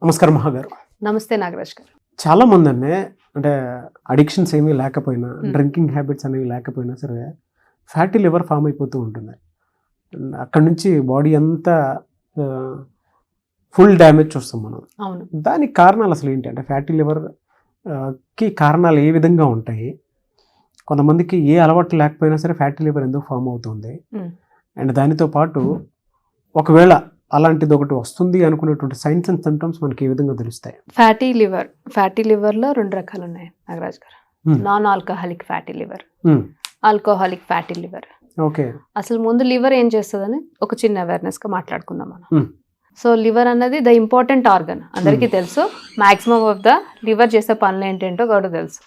నమస్కారం మహాగారు. నమస్తే నాగరాజ్ గారు. చాలా మంది అంటే అడిక్షన్స్ ఏమీ లేకపోయినా, డ్రింకింగ్ హ్యాబిట్స్ అనేవి లేకపోయినా సరే ఫ్యాటీ లివర్ ఫామ్ అయిపోతూ ఉంటుంది. అక్కడ నుంచి బాడీ అంతా ఫుల్ డ్యామేజ్ చూస్తాం మనం. అవును. దానికి కారణాలు అసలు ఏంటి? అంటే ఫ్యాటీ లివర్ కి కారణాలు ఏ విధంగా ఉంటాయి? కొంతమందికి ఏ అలవాటు లేకపోయినా సరే ఫ్యాటీ లివర్ ఎందుకు ఫామ్ అవుతుంది? అండ్ దానితో పాటు ఒకవేళ అలాంటిది ఒకటి వస్తుంది అనుకునేటువంటి సైన్స్ అండ్ సిమ్టమ్స్ మనకి ఏ విధంగా తెలుస్తాయి? ఫ్యాటీ లివర్లో 2 రకాలు ఉన్నాయి నాగరాజ్ గారు. Non alcoholic fatty liver, alcoholic fatty liver. Okay. అసలు ముందు లివర్ ఏం చేస్తుందని ఒక చిన్న అవేర్నెస్ గా మాట్లాడుకుందాం మనం. సో లివర్ అన్నది ద ఇంపార్టెంట్ ఆర్గన్, అందరికీ తెలుసు. మాక్సిమం ఆఫ్ ద లివర్ చేసే పనులు ఏంటంటో కూడా తెలుసు.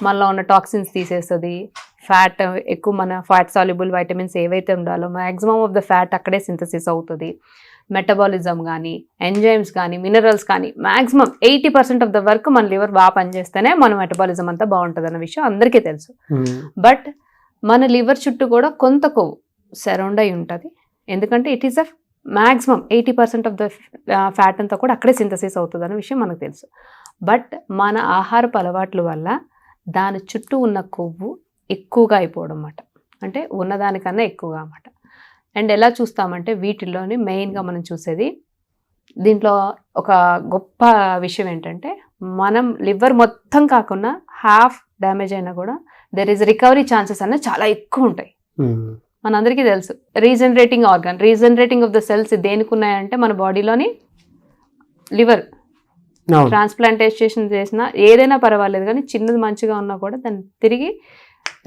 మనలో ఉన్న టాక్సిన్స్ తీసేస్తుంది, ఫ్యాట్ ఎక్కువ, మన ఫ్యాట్ సాల్యుబుల్ వైటమిన్స్ ఏవైతే ఉండాలో మాక్సిమం ఆఫ్ ద ఫ్యాట్ అక్కడే సింథసిస్ అవుతుంది. మెటబాలిజం కానీ, ఎంజైమ్స్ కానీ, మినరల్స్ కానీ మాక్సిమం 80% ఆఫ్ ద వర్క్ మన లివర్ బాగా పనిచేస్తేనే మన మెటబాలిజం అంతా బాగుంటుంది అన్న విషయం అందరికీ తెలుసు. బట్ మన లివర్ చుట్టూ కూడా కొంత కొవ్వు సరౌండ్ అయి ఉంటుంది. ఎందుకంటే it is a maximum 80% of the fat అంతా కూడా అక్కడే సింథసిస్ అవుతుంది అన్న విషయం మనకు తెలుసు. బట్ మన ఆహారపు అలవాట్ల వల్ల దాని చుట్టూ ఉన్న కొవ్వు ఎక్కువగా అయిపోవడం అన్నమాట. అంటే ఉన్నదానికన్నా ఎక్కువగా అన్నమాట. అండ్ ఎలా చూస్తామంటే వీటిల్లోని మెయిన్గా మనం చూసేది, దీంట్లో ఒక గొప్ప విషయం ఏంటంటే మనం లివర్ మొత్తం కాకుండా హాఫ్ డ్యామేజ్ అయినా కూడా దెర్ ఈజ్ రికవరీ ఛాన్సెస్ అన్నది చాలా ఎక్కువ ఉంటాయి. మనందరికీ తెలుసు regenerating organ, regenerating of the cells దేనికి ఉన్నాయంటే మన బాడీలోని లివర్ ట్రాన్స్ప్లాంటేషన్ చేసినా ఏదైనా పర్వాలేదు, కానీ చిన్నది మంచిగా ఉన్నా కూడా దాన్ని తిరిగి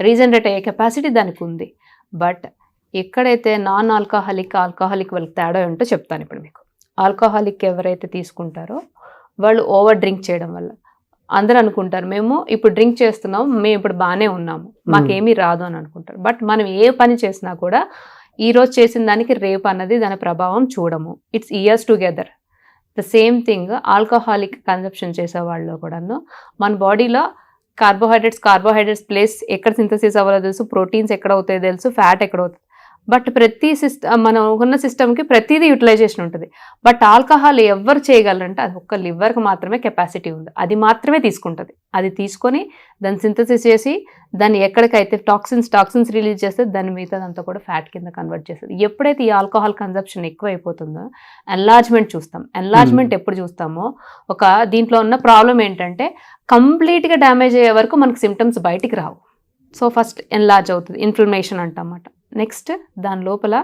రీజనరేట్ అయ్యే కెపాసిటీ దానికి ఉంది. బట్ ఎక్కడైతే నాన్ ఆల్కహాలిక్, ఆల్కహాలిక్ వాళ్ళకి తేడా ఉంటో చెప్తాను ఇప్పుడు మీకు. ఆల్కహాలిక్ ఎవరైతే తీసుకుంటారో వాళ్ళు ఓవర్ డ్రింక్ చేయడం వల్ల, అందరూ అనుకుంటారు మేము ఇప్పుడు డ్రింక్ చేస్తున్నాం, మేము ఇప్పుడు బాగానే ఉన్నాము, మాకేమీ రాదు అని అనుకుంటారు. బట్ మనం ఏ పని చేసినా కూడా ఈరోజు చేసిన దానికి రేపు అన్నది దాని ప్రభావం చూడము. It's years together. The same thing alcoholic consumption చేసే వాళ్ళు కూడాను మన బాడీలో కార్బోహైడ్రేట్స్ ప్లేస్ ఎక్కడ సింథసిస్ అవ్వాలో తెలుసు, ప్రోటీన్స్ ఎక్కడ అవుతాయో తెలుసు, ఫ్యాట్ ఎక్కడ అవుతుంది. బట్ ప్రతి మనం ఉన్న సిస్టమ్కి ప్రతిదీ యూటిలైజేషన్ ఉంటుంది. బట్ ఆల్కహాల్ ఎవరు చేయగలరంటే అది ఒక్క లివర్కి మాత్రమే కెపాసిటీ ఉంది, అది మాత్రమే తీసుకుంటుంది. అది తీసుకొని దాన్ని సింథసిస్ చేసి దాన్ని ఎక్కడికైతే టాక్సిన్స్ రిలీజ్ చేస్తే దాని మిగతాదంతా కూడా ఫ్యాట్ కింద కన్వర్ట్ చేస్తుంది. ఎప్పుడైతే ఈ ఆల్కహాల్ కన్సంప్షన్ ఎక్కువ అయిపోతుందో ఎన్లార్జ్మెంట్ చూస్తాం. ఎన్లార్జ్మెంట్ ఎప్పుడు చూస్తామో, ఒక దీంట్లో ఉన్న ప్రాబ్లం ఏంటంటే కంప్లీట్గా డ్యామేజ్ అయ్యే వరకు మనకు సిమ్టమ్స్ బయటికి రావు. సో ఫస్ట్ ఎన్లార్జ్ అవుతుంది, ఇన్ఫ్లమేషన్ అంటమాట. నెక్స్ట్ దాని లోపల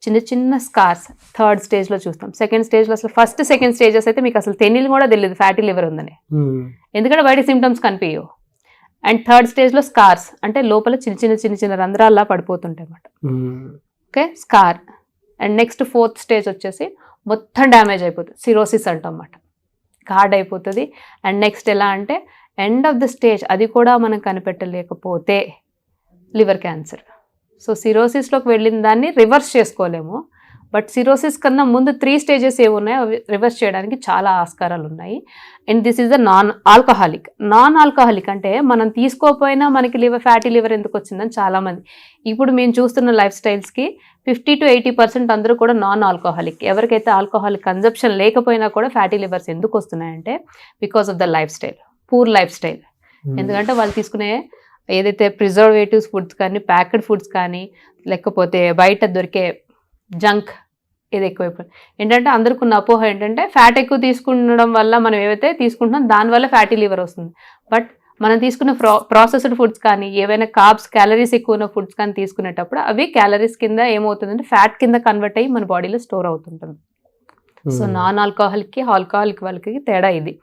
చిన్న చిన్న స్కార్స్ 3rd స్టేజ్లో చూస్తాం. 2nd స్టేజ్లో అసలు సెకండ్ స్టేజెస్ అయితే మీకు అసలు తెలియదు కూడా తెలియదు ఫ్యాటీ లివర్ ఉందని, ఎందుకంటే బయట సిమ్టమ్స్ కనిపించవు. అండ్ 3rd స్టేజ్లో స్కార్స్ అంటే లోపల చిన్న చిన్న రంధ్రాల్లా పడిపోతుంటాయి అన్నమాట. Okay, scar. And next 4th stage వచ్చేసి మొత్తం డ్యామేజ్ అయిపోతుంది, సిరోసిస్ అంటాం అన్నమాట, కార్డ్ అయిపోతుంది. అండ్ నెక్స్ట్ ఎలా అంటే ఎండ్ ఆఫ్ ద స్టేజ్, అది కూడా మనం కనిపెట్టలేకపోతే లివర్ క్యాన్సర్. సో సిరోసిస్లోకి వెళ్ళిన దాన్ని రివర్స్ చేసుకోలేము. బట్ సిరోసిస్ కన్నా ముందు 3 స్టేజెస్ ఏమున్నాయో అవి రివర్స్ చేయడానికి చాలా ఆస్కారాలు ఉన్నాయి. And this is the non alcoholic అంటే మనం తీసుకోకపోయినా మనకి ఫ్యాటీ లివర్ ఎందుకు వచ్చిందని చాలామంది ఇప్పుడు మేము చూస్తున్న లైఫ్ స్టైల్స్కి 50 to 80% అందరూ కూడా నాన్ ఆల్కహాలిక్. ఎవరికైతే ఆల్కహాలిక్ కన్సంప్షన్ లేకపోయినా కూడా ఫ్యాటీ లివర్స్ ఎందుకు వస్తున్నాయంటే because of the poor life style. ఎందుకంటే వాళ్ళు తీసుకునే ఏదైతే ప్రిజర్వేటివ్స్ ఫుడ్స్ కానీ, ప్యాక్డ్ ఫుడ్స్ కానీ, లేకపోతే బయట దొరికే జంక్, ఇది ఎక్కువైపోయింది. ఏంటంటే అందరికి ఉన్న అపోహ ఏంటంటే ఫ్యాట్ ఎక్కువ తీసుకుండడం వల్ల మనం ఏవైతే తీసుకుంటున్నాం దానివల్ల ఫ్యాటీ లివర్ వస్తుంది. బట్ మనం తీసుకున్న ప్రాసెస్డ్ ఫుడ్స్ కానీ, ఏవైనా క్యాలరీస్ ఎక్కువ ఉన్న ఫుడ్స్ కానీ తీసుకునేటప్పుడు అవి క్యాలరీస్ కింద ఏమవుతుందంటే ఫ్యాట్ కింద కన్వర్ట్ అయ్యి మన బాడీలో స్టోర్ అవుతుంటుంది. సో నాన్ ఆల్కహాలిక్కి ఆల్కహాలిక్ వాళ్ళకి తేడా ఇది.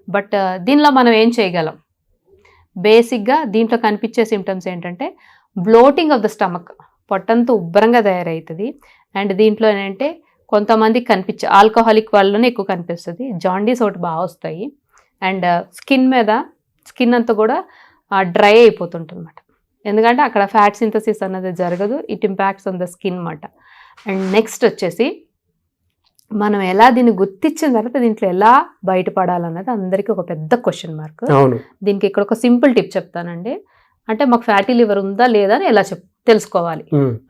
బట్ దీనిలో మనం ఏం చేయగలం? బేసిక్గా దీంట్లో కనిపించే సిమ్టమ్స్ ఏంటంటే బ్లోటింగ్ ఆఫ్ ద స్టమక్, పొట్టంతా ఉబ్బరంగా తయారవుతుంది. అండ్ దీంట్లో ఏంటంటే కొంతమందికి ఆల్కహాలిక్ వాళ్ళలోనే ఎక్కువ కనిపిస్తుంది, జాండీస్ ఒకటి బాగా వస్తాయి. అండ్ స్కిన్ అంతా కూడా డ్రై అయిపోతుంటుంది అన్నమాట. ఎందుకంటే అక్కడ ఫ్యాట్ సింథసిస్ అన్నది జరగదు, it impacts on the skin అన్నమాట. అండ్ నెక్స్ట్ వచ్చేసి మనం ఎలా దీన్ని గుర్తించిన తర్వాత దీంట్లో ఎలా బయటపడాలన్నది అందరికీ ఒక పెద్ద క్వశ్చన్ మార్క్. దీనికి ఇక్కడ ఒక సింపుల్ టిప్ చెప్తానండి. అంటే మాకు ఫ్యాటీ లివర్ ఉందా లేదా అని ఎలా తెలుసుకోవాలి,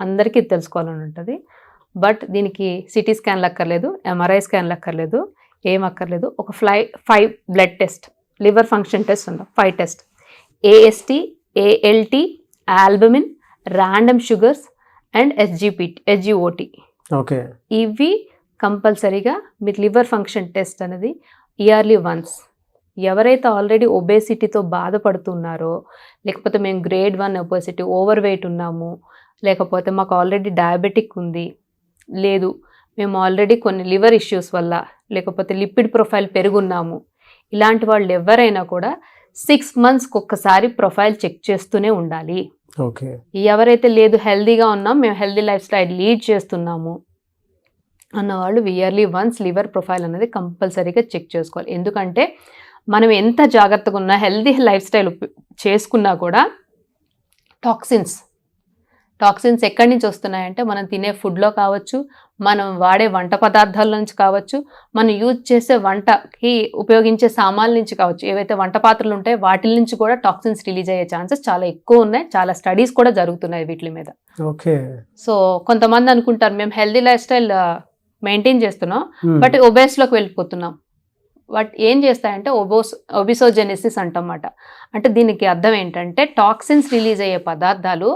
అందరికీ తెలుసుకోవాలని ఉంటుంది. బట్ దీనికి సిటీ స్కాన్ లక్కర్లేదు, ఎంఆర్ఐ స్కాన్ లక్కర్లేదు, ఏం అక్కర్లేదు. ఒక 5 blood test, liver function test ఉంటాం, 5 test, AST, ALT, albumin, random sugars and SGOT. Okay. ఇవి కంపల్సరీగా మీరు లివర్ ఫంక్షన్ టెస్ట్ అనేది ఇయర్లీ వన్స్. ఎవరైతే ఆల్రెడీ ఒబేసిటీతో బాధపడుతున్నారో, లేకపోతే మేము గ్రేడ్ 1 ఒబేసిటీ, ఓవర్ వెయిట్ ఉన్నాము, లేకపోతే మాకు ఆల్రెడీ డయాబెటిక్ ఉంది, లేదు మేము ఆల్రెడీ కొన్ని లివర్ ఇష్యూస్ వల్ల, లేకపోతే లిపిడ్ ప్రొఫైల్ పెరుగున్నాము, ఇలాంటి వాళ్ళు ఎవరైనా కూడా 6 monthsకి ఒక్కసారి ప్రొఫైల్ చెక్ చేస్తూనే ఉండాలి. ఓకే. ఎవరైతే లేదు హెల్దీగా ఉన్నాం, మేము హెల్దీ లైఫ్ స్టైల్ లీడ్ చేస్తున్నాము అన్నవాళ్ళు ఇయర్లీ వన్స్ లివర్ ప్రొఫైల్ అనేది కంపల్సరీగా చెక్ చేసుకోవాలి. ఎందుకంటే మనం ఎంత జాగ్రత్తగా ఉన్నా, హెల్దీ లైఫ్ స్టైల్ చేసుకున్నా కూడా టాక్సిన్స్ ఎక్కడి నుంచి వస్తున్నాయంటే మనం తినే ఫుడ్లో కావచ్చు, మనం వాడే వంట పదార్థాల నుంచి కావచ్చు, మనం యూజ్ చేసే వంటకి ఉపయోగించే సామాన్ల నుంచి కావచ్చు, ఏవైతే వంట పాత్రలు ఉంటాయో వాటి నుంచి కూడా టాక్సిన్స్ రిలీజ్ అయ్యే ఛాన్సెస్ చాలా ఎక్కువ ఉన్నాయి. చాలా స్టడీస్ కూడా జరుగుతున్నాయి వీటి మీద. ఓకే. సో కొంతమంది అనుకుంటారు మేము హెల్దీ లైఫ్ స్టైల్ మెయింటైన్ చేస్తున్నాం, బట్ ఒబేస్లోకి వెళ్ళిపోతున్నాం. వాట్ ఏం చేస్తాయంటే ఒబిసోజెనిసిస్ అంటమాట. అంటే దీనికి అర్థం ఏంటంటే టాక్సిన్స్ రిలీజ్ అయ్యే పదార్థాలు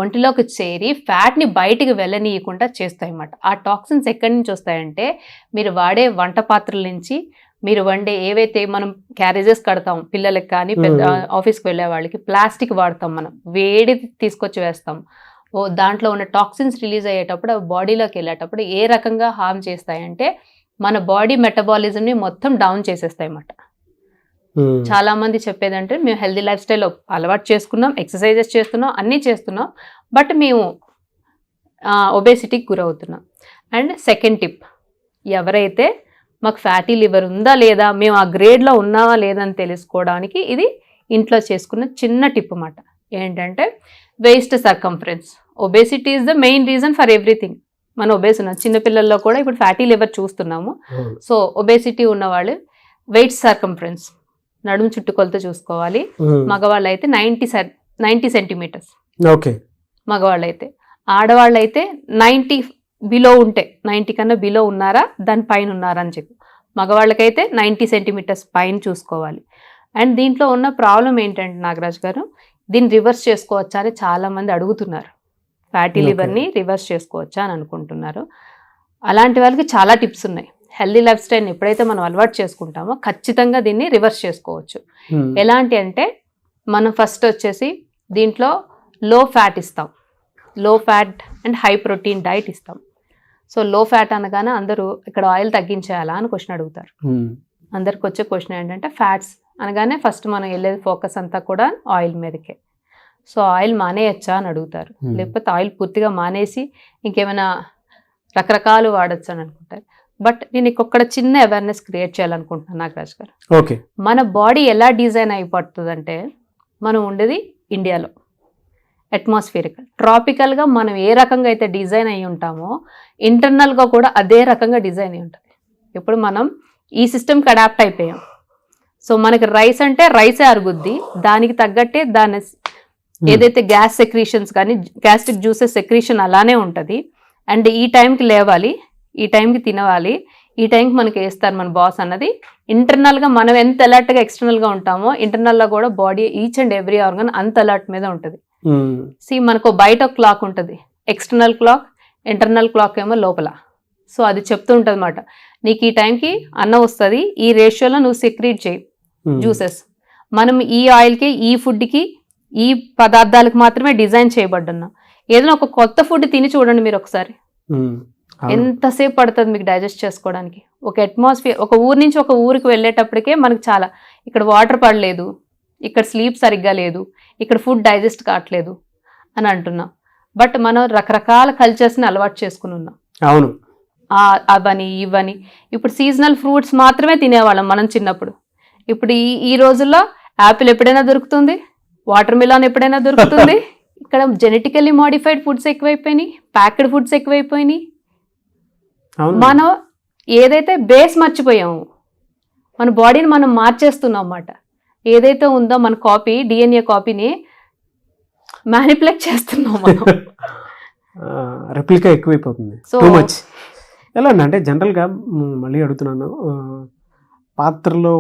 ఒంటిలోకి చేరి ఫ్యాట్ని బయటికి వెళ్ళనీయకుండా చేస్తాయి అన్నమాట. ఆ టాక్సిన్స్ ఎక్కడి నుంచి వస్తాయంటే మీరు వాడే వంట పాత్రల నుంచి, మీరు వండే ఏవైతే మనం క్యారేజెస్ కడతాం పిల్లలకి కానీ ఆఫీస్కి వెళ్ళే వాళ్ళకి, ప్లాస్టిక్ వాడతాం, మనం వేడి తీసుకొచ్చి వేస్తాం, దాంట్లో ఉన్న టాక్సిన్స్ రిలీజ్ అయ్యేటప్పుడు అవి బాడీలోకి వెళ్ళేటప్పుడు ఏ రకంగా హార్మ్ చేస్తాయంటే మన బాడీ మెటబాలిజంని మొత్తం డౌన్ చేసేస్తాయి అన్నమాట. చాలా మంది చెప్పేదంటే మేము హెల్దీ లైఫ్ స్టైల్ అలవాటు చేసుకున్నాం, ఎక్సర్సైజెస్ చేస్తున్నాం, అన్నీ చేస్తున్నాం, బట్ మేము ఒబేసిటీకి గురవుతున్నాం. అండ్ సెకండ్ టిప్, ఎవరైతే మాకు ఫ్యాటీ లివర్ ఉందా లేదా, మేము ఆ గ్రేడ్లో ఉన్నావా లేదా అని తెలుసుకోవడానికి ఇది ఇంట్లో చేసుకున్న చిన్న టిప్ అన్నమాట. ఏంటంటే waist circumference. Obesity is the main reason for everything. మనం ఒబేస్ ఉన్నాం, చిన్నపిల్లల్లో కూడా ఇప్పుడు ఫ్యాటీ లివర్ చూస్తున్నాము. సో ఒబేసిటీ ఉన్నవాళ్ళు వెయిట్ సర్కంఫరెన్స్, నడుము చుట్టుకొలతో చూసుకోవాలి. మగవాళ్ళు అయితే 90 సెంటీమీటర్స్, ఓకే మగవాళ్ళు అయితే. ఆడవాళ్ళు అయితే 90 బిలో ఉంటే, 90 కన్నా బిలో ఉన్నారా దాని పైన ఉన్నారా అని చెప్పి, మగవాళ్ళకైతే 90 సెంటీమీటర్స్ పైన చూసుకోవాలి. అండ్ దీంట్లో ఉన్న ప్రాబ్లం ఏంటంటే నాగరాజ్ గారు, దీన్ని రివర్స్ చేసుకోవచ్చా అని చాలా మంది అడుగుతున్నారు. ఫ్యాటీ లివర్ని రివర్స్ చేసుకోవచ్చా అని అనుకుంటున్నారు. అలాంటి వాళ్ళకి చాలా టిప్స్ ఉన్నాయి. హెల్దీ లైఫ్ స్టైల్ని ఎప్పుడైతే మనం అలవాటు చేసుకుంటామో ఖచ్చితంగా దీన్ని రివర్స్ చేసుకోవచ్చు. ఎలాంటి అంటే మనం ఫస్ట్ వచ్చేసి దీంట్లో లో ఫ్యాట్ ఇస్తాం, లో fat and high protein diet ఇస్తాం. సో లో ఫ్యాట్ అనగానే అందరూ ఇక్కడ ఆయిల్ తగ్గించేయాలా అని క్వశ్చన్ అడుగుతారు. అందరికి వచ్చే క్వశ్చన్ ఏంటంటే ఫ్యాట్స్ అనగానే ఫస్ట్ మనం వెళ్ళేది ఫోకస్ అంతా కూడా ఆయిల్ మీదకే. సో ఆయిల్ మానేయచ్చా అని అడుగుతారు, లేకపోతే ఆయిల్ పూర్తిగా మానేసి ఇంకేమైనా రకరకాలు వాడచ్చు అని అనుకుంటారు. బట్ నేను ఒక్కడ చిన్న అవేర్నెస్ క్రియేట్ చేయాలనుకుంటున్నాను నాగరాజ్ గారు. ఓకే. మన బాడీ ఎలా డిజైన్ అయిపోతుంది అంటే, మనం ఉండేది ఇండియాలో అట్మాస్ఫియరికల్, ట్రాపికల్గా మనం ఏ రకంగా అయితే డిజైన్ అయి ఉంటామో ఇంటర్నల్గా కూడా అదే రకంగా డిజైన్ అయి ఉంటుంది. ఇప్పుడు మనం ఈ సిస్టమ్కి అడాప్ట్ అయిపోయాం. సో మనకి రైస్ అంటే రైసే అరుగుద్ది, దానికి తగ్గట్టే దాని ఏదైతే గ్యాస్ సెక్రీషన్స్ కానీ గ్యాస్ట్రిక్ జ్యూసెస్ సెక్రీషన్ అలానే ఉంటుంది. అండ్ ఈ టైంకి లేవాలి, ఈ టైంకి తినవాలి, ఈ టైంకి మనకి వేస్తారు మన బాస్ అన్నది ఇంటర్నల్గా. మనం ఎంత అలర్ట్గా ఎక్స్టర్నల్గా ఉంటామో ఇంటర్నల్లో కూడా body each and every organ అంత అలర్ట్ మీద ఉంటుంది. మనకు బయట ఒక క్లాక్ ఉంటుంది, ఎక్స్టర్నల్ క్లాక్, ఇంటర్నల్ క్లాక్ ఏమో లోపల. సో అది చెప్తూ ఉంటుంది అన్నమాట, నీకు ఈ టైంకి అన్నం వస్తుంది, ఈ రేషియోలో నువ్వు సెక్రీట్ చేయి జ్యూసెస్. మనం ఈ ఆయిల్కి, ఈ ఫుడ్కి, ఈ పదార్థాలకు మాత్రమే డిజైన్ చేయబడ్డున్నాం. ఏదైనా ఒక కొత్త ఫుడ్ తిని చూడండి మీరు ఒకసారి, ఎంతసేపు పడుతుంది మీకు డైజెస్ట్ చేసుకోవడానికి. ఒక అట్మాస్ఫియర్, ఒక ఊరు నుంచి ఒక ఊరికి వెళ్ళేటప్పటికే మనకి చాలా, ఇక్కడ వాటర్ పడలేదు, ఇక్కడ స్లీప్ సరిగ్గా లేదు, ఇక్కడ ఫుడ్ డైజెస్ట్ కావట్లేదు అని అంటున్నాం. బట్ మనం రకరకాల కల్చర్స్ని అలవాటు చేసుకుని ఉన్నాం. అవును, అవని ఇవని. ఇప్పుడు సీజనల్ ఫ్రూట్స్ మాత్రమే తినేవాళ్ళం మనం చిన్నప్పుడు. ఇప్పుడు ఈ రోజుల్లో యాపిల్ ఎప్పుడైనా దొరుకుతుంది, వాటర్ మిలాన్ ఎప్పుడైనా దొరుకుతుంది. ఇక్కడ జెనెటికల్లీ మాడిఫైడ్ ఫుడ్స్ ఎక్కువైపోయినాయి, ప్యాక్డ్ ఫుడ్స్ ఎక్కువైపోయినాయి. మనం ఏదైతే బేస్ మర్చిపోయాము, మన బాడీని మనం మార్చేస్తున్నాం అన్నమాట. ఏదైతే ఉందో మన కాపీ, డిఎన్ఏ కాపీని మ్యానిపులేట్ చేస్తున్నాం మనం. రెప్లికా ఎక్కువైపోతుంది. సో ఎలా అంటే జనరల్గా మళ్ళీ అడుగుతున్నాను, పాత్రలో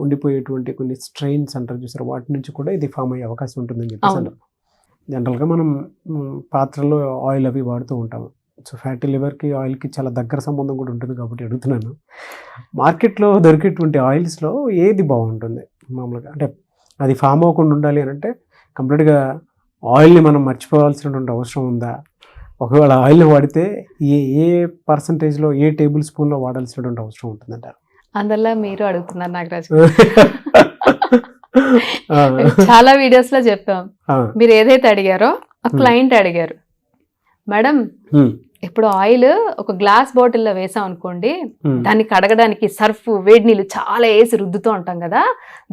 ఉండిపోయేటువంటి కొన్ని స్ట్రెయిన్స్ అంటారు చూసారు, వాటి నుంచి కూడా ఇది ఫామ్ అయ్యే అవకాశం ఉంటుందని చెప్పేసి జనరల్గా మనం పాత్రలో ఆయిల్ అవి వాడుతూ ఉంటాము. సో ఫ్యాటీ లివర్కి ఆయిల్కి చాలా దగ్గర సంబంధం కూడా ఉంటుంది కాబట్టి అడుగుతున్నాను, మార్కెట్లో దొరికేటువంటి ఆయిల్స్లో ఏది బాగుంటుంది మామూలుగా? అంటే అది ఫామ్ అవ్వకుండా ఉండాలి అని అంటే కంప్లీట్గా ఆయిల్ని మనం మర్చిపోవాల్సినటువంటి అవసరం ఉందా? ఒకవేళ ఆయిల్ని వాడితే ఏ పర్సంటేజ్లో ఏ టేబుల్ స్పూన్లో వాడాల్సినటువంటి అవసరం ఉంటుందంటారు? అందులో మీరు అడుగుతున్నారు నాగరాజ్. చాలా వీడియోస్ లో చెప్పాం, మీరు ఏదైతే అడిగారో ఆ క్లయింట్ అడిగారు, మేడం ఇప్పుడు ఆయిల్ ఒక గ్లాస్ బాటిల్లో వేసాం అనుకోండి, దాన్ని కడగడానికి సర్ఫ్ వేడి నీళ్ళు చాలా వేసి రుద్దుతూ ఉంటాం కదా,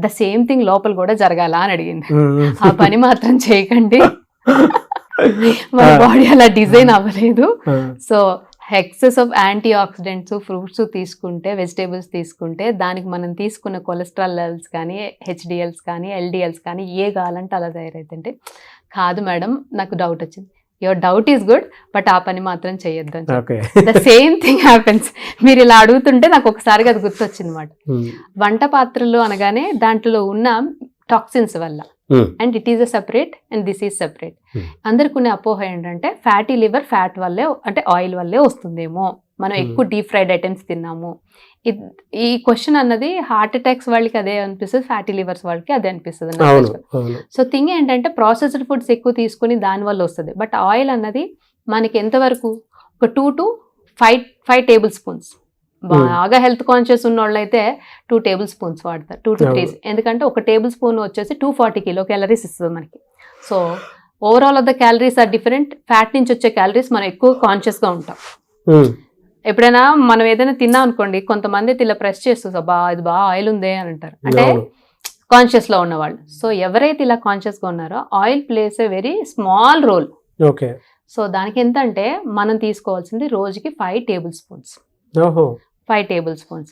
ద సేమ్ థింగ్ లోపల కూడా జరగాల అని అడిగింది. ఆ పని మాత్రం చేయకండి, మన బాడీ అలా డిజైన్ అవ్వలేదు. So excess of antioxidants fruits తీసుకుంటే, వెజిటేబుల్స్ తీసుకుంటే, దానికి మనం తీసుకున్న కొలెస్ట్రాల్ లెవెల్స్ కానీ, హెచ్డిఎల్స్ కానీ, ఎల్డిఎల్స్ కానీ ఏ కావాలంటే అలా తయారైతుంటే, కాదు మేడం నాకు డౌట్ వచ్చింది. Your doubt is good, but ఆ పని మాత్రం చేయొద్దు అని. The same thing happens. మీరు ఇలా అడుగుతుంటే నాకు ఒకసారిగా అది గుర్తొచ్చింది అనమాట. వంట పాత్రలు అనగానే దాంట్లో ఉన్న టాక్సిన్స్ వల్ల, and it is a separate and this is separate. అందరికి ఉన్న అపోహ ఏంటంటే ఫ్యాటీ లివర్ ఫ్యాట్ వల్లే, అంటే ఆయిల్ వల్లే వస్తుందేమో, మనం ఎక్కువ డీప్ ఫ్రైడ్ ఐటమ్స్ తిన్నాము. ఈ క్వశ్చన్ అన్నది హార్ట్ అటాక్స్ వాళ్ళకి అదే అనిపిస్తుంది, ఫ్యాటీ లివర్స్ వాళ్ళకి అదే అనిపిస్తుంది. సో థింగ్ ఏంటంటే ప్రాసెస్డ్ ఫుడ్స్ ఎక్కువ తీసుకుని దాని వల్ల వస్తుంది. బట్ ఆయిల్ అన్నది మనకి ఎంతవరకు ఒక 2 to 5 టేబుల్ స్పూన్స్, బాగా హెల్త్ కాన్షియస్ ఉన్న వాళ్ళు అయితే 2 టేబుల్ స్పూన్స్ వాడతారు, 2 to 3. ఎందుకంటే ఒక టేబుల్ స్పూన్ వచ్చేసి 240 కిలో క్యాలరీస్ ఇస్తుంది మనకి. So overall of the calories are different. Fat నుంచి వచ్చే క్యాలరీస్ మనం ఎక్కువ కాన్షియస్ గా ఉంటాం. ఎప్పుడైనా మనం ఏదైనా తిన్నాం అనుకోండి, కొంతమంది ఇలా ప్రెస్ చేస్తుంది, ఇది బాగా ఆయిల్ ఉందే అని అంటారు, అంటే కాన్షియస్ లో ఉన్నవాళ్ళు. సో ఎవరైతే ఇలా కాన్షియస్ గా ఉన్నారో oil plays a very small role. So దానికి ఎంత అంటే మనం తీసుకోవాల్సింది రోజుకి 5 tablespoons. 5 tablespoons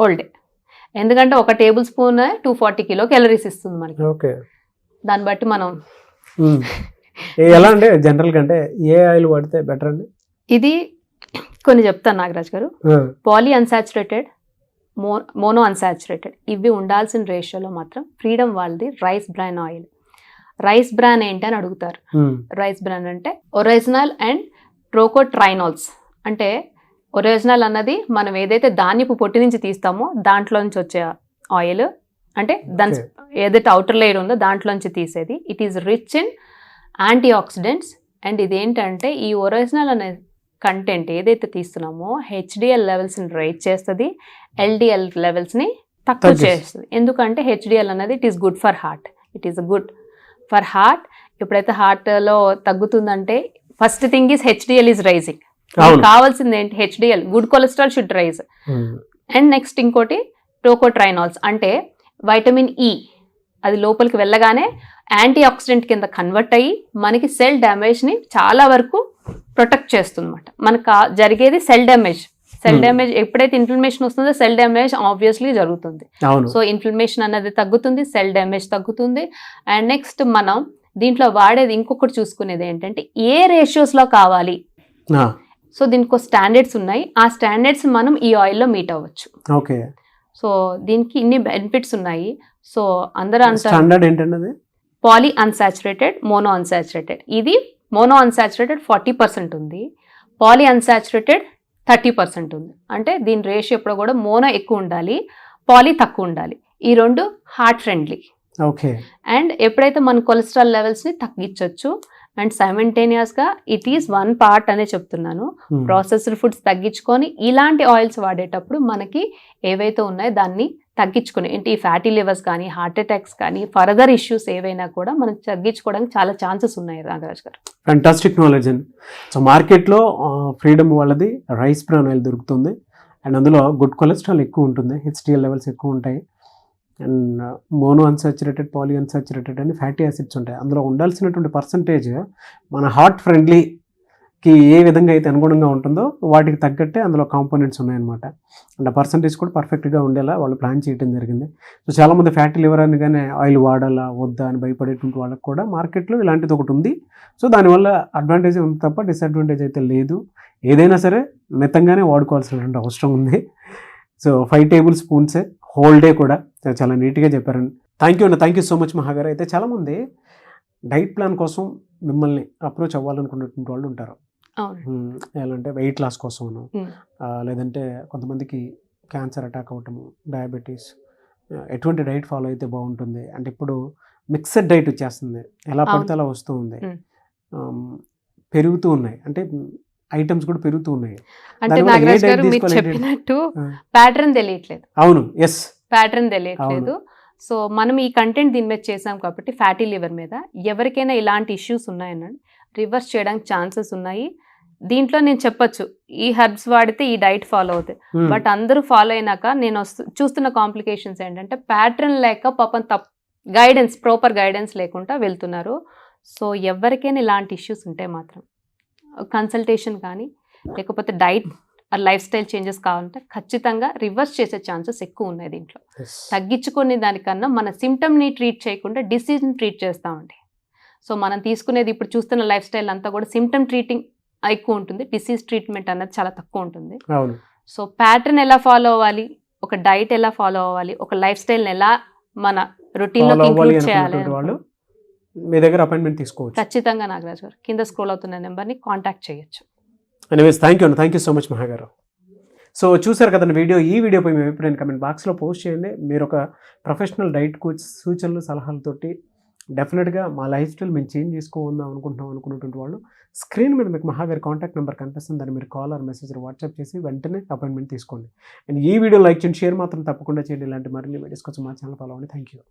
whole day. ఎందుకంటే ఒక టేబుల్ స్పూన్ 240 కిలో క్యాలరీస్ ఇస్తుంది మనకి. దాన్ని బట్టి మనం ఎలా అంటే జనరల్ గా అంటే ఏ ఆయిల్ వాడితే బెటర్ అండి? ఇది కొన్ని చెప్తాను నాగరాజ్ గారు. పాలీ అన్సాచురేటెడ్, మోనో అన్సాచురేటెడ్, ఇవి ఉండాల్సిన రేషియోలో మాత్రం ఫ్రీడమ్ వాళ్ళది rice bran oil. Rice bran ఏంటి అని అడుగుతారు. రైస్ బ్రాన్ అంటే ఒరిజినల్ అండ్ ట్రోకోట్రైనాల్స్. అంటే ఒరిజినల్ అన్నది మనం ఏదైతే ధాన్యపు పొట్టి నుంచి తీస్తామో దాంట్లో నుంచి వచ్చే ఆయిల్, అంటే దాని ఏదైతే అవుటర్ లేయర్ ఉందో దాంట్లోంచి తీసేది. It is rich in antioxidants. And ఇదేంటంటే ఈ ఒరిజినల్ అనే కంటెంట్ ఏదైతే తీస్తున్నామో హెచ్డిఎల్ లెవెల్స్ని రైజ్ చేస్తుంది, ఎల్డిఎల్ లెవెల్స్ని తక్కువ చేస్తుంది. ఎందుకంటే హెచ్డిఎల్ అనేది it is good for heart, it is good for heart. ఎప్పుడైతే హార్ట్లో తగ్గుతుందంటే first thing is HDL is rising. కావాల్సింది ఏంటి? HDL, good cholesterol should raise. And next ఇంకోటి ట్రోకోట్రైనాల్స్, అంటే వైటమిన్ ఈ, అది లోపలికి వెళ్ళగానే యాంటీ ఆక్సిడెంట్ కింద కన్వర్ట్ అయ్యి మనకి సెల్ డ్యామేజ్ని చాలా వరకు ప్రొటెక్ట్ చేస్తుంది అనమాట. మనకు జరిగేది సెల్ డ్యామేజ్. ఎప్పుడైతే ఇన్ఫ్లమేషన్ వస్తుందో సెల్ డ్యామేజ్ ఆబ్వియస్లీ జరుగుతుంది. సో ఇన్ఫ్లమేషన్ అనేది తగ్గుతుంది, సెల్ డ్యామేజ్ తగ్గుతుంది. అండ్ నెక్స్ట్ మనం దీంట్లో వాడేది ఇంకొకటి చూసుకునేది ఏంటంటే ఏ రేషియోస్లో కావాలి. సో దీనికి స్టాండర్డ్స్ ఉన్నాయి, ఆ స్టాండర్డ్స్ మనం ఈ ఆయిల్లో మీట్ అవ్వచ్చు. సో దీనికి ఇన్ని బెనిఫిట్స్ ఉన్నాయి. సో అందరూ అంటారు పాలీ అన్సాచురేటెడ్, మోనో అన్సాచురేటెడ్. ఇది మోనో అన్సాచురేటెడ్ 40% ఉంది, పాలీ అన్సాచురేటెడ్ 30% ఉంది. అంటే దీని రేషియో ఎప్పుడు కూడా మోనో ఎక్కువ ఉండాలి, పాలీ తక్కువ ఉండాలి. ఈ రెండు హార్ట్ ఫ్రెండ్లీ. అండ్ ఎప్పుడైతే మన కొలెస్ట్రాల్ లెవెల్స్ని తగ్గించవచ్చు. అండ్ సైమల్టేనియస్గా ఇట్ ఈస్ 1 పార్ట్ అనే చెప్తున్నాను. ప్రాసెస్డ్ ఫుడ్స్ తగ్గించుకొని ఇలాంటి ఆయిల్స్ వాడేటప్పుడు మనకి ఏవైతే ఉన్నాయో దాన్ని తగ్గించుకుని, ఏంటి ఫ్యాటీ లివర్స్ కానీ, హార్ట్ అటాక్స్ కానీ, ఫర్దర్ ఇష్యూస్ ఏవైనా కూడా మనం తగ్గించుకోవడానికి చాలా ఛాన్సెస్ ఉన్నాయి. నాగరాజ్ గారు, ఫ్యాంటాస్టిక్ నాలెడ్జ్ అండి. సో మార్కెట్లో ఫ్రీడమ్ వాళ్ళది రైస్ బ్రాన్ ఆయిల్ దొరుకుతుంది. అండ్ అందులో గుడ్ కొలెస్ట్రాల్ ఎక్కువ ఉంటుంది, హెచ్డిఎల్ లెవెల్స్ ఎక్కువ ఉంటాయి. And mono unsaturated, poly unsaturated అని ఫ్యాటీ యాసిడ్స్ ఉంటాయి. అందులో ఉండాల్సినటువంటి పర్సంటేజ్ మన హార్ట్ ఫ్రెండ్లీ ఏ విధంగా అయితే అనుగుణంగా ఉంటుందో వాటికి తగ్గట్టే అందులో కాంపోనెంట్స్ ఉన్నాయన్నమాట. అండ్ పర్సంటేజ్ కూడా పర్ఫెక్ట్గా ఉండేలా వాళ్ళు ప్లాన్ చేయడం జరిగింది. సో చాలామంది ఫ్యాటీ లివర్ అనగానే ఆయిల్ వాడాలా వద్దా అని భయపడేటువంటి వాళ్ళకి కూడా మార్కెట్లో ఇలాంటిది ఒకటి ఉంది. సో దానివల్ల అడ్వాంటేజ్ ఉంది తప్ప డిసడ్వాంటేజ్ అయితే లేదు. ఏదైనా సరే మితంగానే వాడుకోవాల్సినటువంటి అవసరం ఉంది. సో 5 టేబుల్ స్పూన్సే హోల్ డే కూడా చాలా నీట్గా చెప్పారండి. థ్యాంక్ యూ సో మచ్ మహాగారు. అయితే చాలామంది డైట్ ప్లాన్ కోసం మిమ్మల్ని అప్రోచ్ అవ్వాలనుకున్నటువంటి వాళ్ళు ఉంటారు. ఎలా అంటే వెయిట్ లాస్ కోసము, లేదంటే కొంతమందికి క్యాన్సర్ అటాక్ అవ్వటము, డయాబెటీస్, ఎటువంటి డైట్ ఫాలో అయితే బాగుంటుంది అంటే ఇప్పుడు మిక్సడ్ డైట్ వచ్చేస్తుంది, ఎలా పడితే అలా వస్తూ ఉంది, పెరుగుతూ ఉన్నాయి, అంటే ఐటమ్స్ కూడా పెరుగుతూ ఉన్నాయి. అంటే నాగరాజ్ గారు మీరు చెప్పినట్టు ప్యాటర్న్ తెలియట్లేదు. అవును, ఎస్, ప్యాటర్న్ తెలియట్లేదు. సో మనం ఈ కంటెంట్ దీని మీద చేసాం కాబట్టి ఫ్యాటీ లివర్ మీద ఎవరికైనా ఇలాంటి ఇష్యూస్ ఉన్నాయనండి రివర్స్ చేయడానికి ఛాన్సెస్ ఉన్నాయి. దీంట్లో నేను చెప్పొచ్చు ఈ హెర్బ్స్ వాడితే ఈ డైట్ ఫాలో అవుతాయి, బట్ అందరూ ఫాలో అయినాక నేను చూస్తున్న కాంప్లికేషన్స్ ఏంటంటే ప్యాటర్న్ లేక పాపం గైడెన్స్, ప్రాపర్ గైడెన్స్ లేకుండా వెళ్తున్నారు. సో ఎవరికైనా ఇలాంటి ఇష్యూస్ ఉంటే మాత్రం కన్సల్టేషన్ కానీ లేకపోతే డైట్ లైఫ్ స్టైల్ చేంజెస్ కావాలంటే ఖచ్చితంగా రివర్స్ చేసే ఛాన్సెస్ ఎక్కువ ఉన్నాయి. దీంట్లో తగ్గించుకునే దానికన్నా మన సిమ్టమ్ని ట్రీట్ చేయకుండా డిసీజ్ని ట్రీట్ చేస్తామండి. సో మనం తీసుకునేది ఇప్పుడు చూస్తున్న లైఫ్ స్టైల్ అంతా కూడా సిమ్టమ్ ట్రీటింగ్ ఎక్కువ ఉంటుంది, డిసీజ్ ట్రీట్మెంట్ అన్నది చాలా తక్కువ ఉంటుంది. సో ప్యాటర్న్ ఎలా ఫాలో అవ్వాలి, ఒక డైట్ ఎలా ఫాలో అవ్వాలి, ఒక లైఫ్ స్టైల్ని ఎలా మన రొటీన్లోకి ఇంక్లూడ్ చేయాలి, మీ దగ్గర అపాయింట్మెంట్ తీసుకోవచ్చు. ఖచ్చితంగా నాగరాజ్ గారు కింద స్క్రోల్ అవుతున్న నెంబర్ని కాంటాక్ట్ చేయొచ్చు. Anyways thank you so much మహాగారు. సో చూసారు కదండి వీడియో. ఈ వీడియోపై మీ అభిప్రాయం కమెంట్ బాక్స్లో పోస్ట్ చేయండి. మీరు ఒక ప్రొఫెషనల్ డైట్ కోచ్ సూచనలు సలహాలతోటి డెఫినెట్గా మా లైఫ్ స్టైల్ మేము చేంజ్ చేసుకోవాలని అనుకున్నటువంటి వాళ్ళు స్క్రీన్ మీద మీకు మహాగారి కాంటాక్ట్ నెంబర్ కనిపిస్తుంది, దాన్ని మీరు కాల్ ఆర్ మెసేజ్ వాట్సాప్ చేసి వెంటనే అపాయింట్మెంట్ తీసుకోండి. అండ్ ఈ వీడియో లైక్ చేయండి, షేర్ మాత్రం తప్పకుండా చేయండి. ఇలాంటి మరిన్ని వీడియోస్ కోసం మా ఛానల్ ఫాలో అవ్వండి. Thank you.